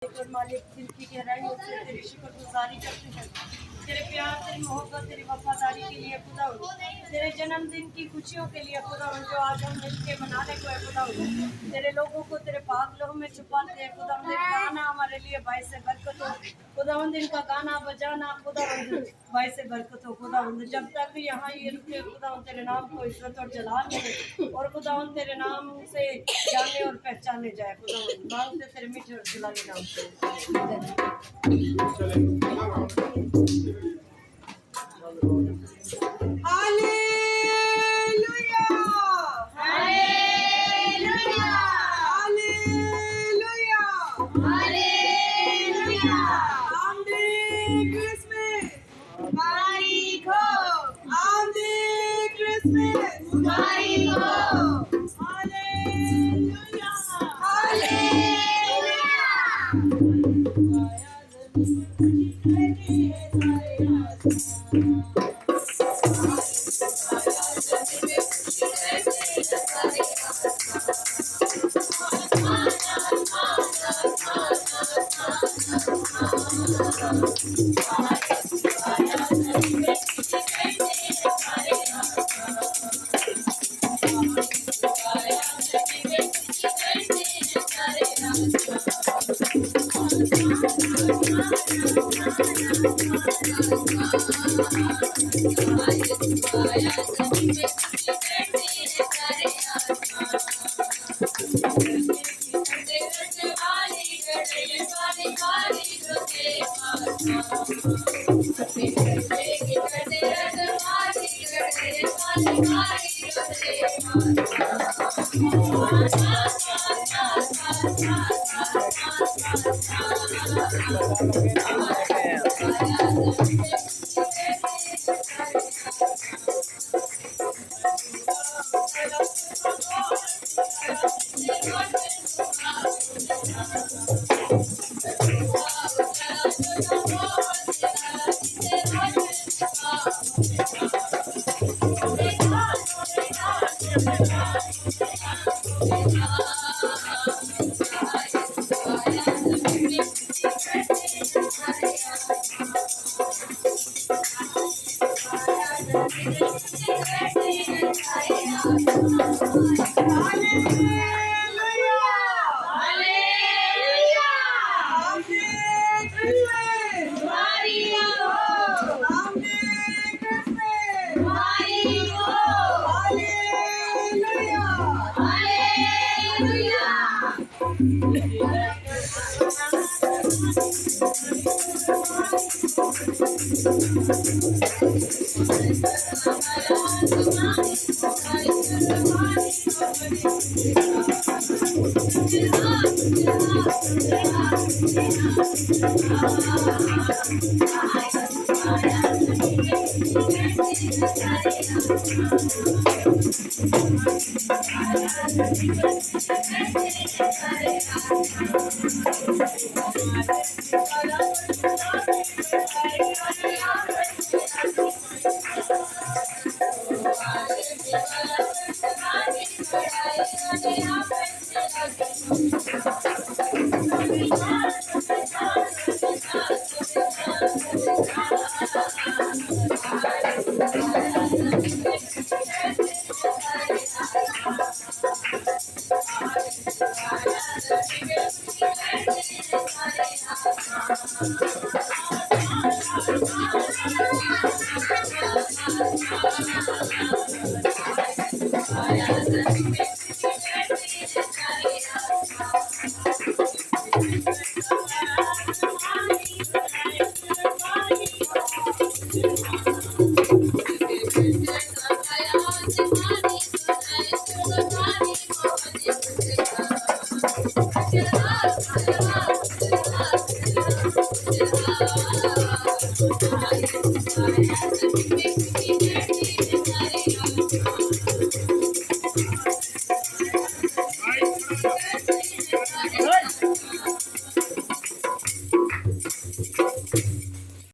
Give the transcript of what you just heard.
और मालिक दिल की गहराइयों से तेरी शुक्रगुजारी करते हैं। तेरे प्यार, तेरी मोहब्बत, तेरी वफादारी के लिए खुदा, तेरे जन्मदिन की खुशियों के लिए खुदा, जो आज हम मिलके मनाने को है खुदा, तेरे लोगों को तेरे पाक लहू में छुपाते हैं खुदा। गाना हमारे लिए बाइस बरकत हो खुदा, इनका गाना बजाना खुदा बाइस बरकत हो खुदा। जब तक यहाँ ये रुके खुदा, तेरे नाम को इज्जत और जलाल मिले और खुदा तेरे नाम से जाने और पहचाने जाए खुदा। मांगते तेरे मीठे और जलाले नाम से।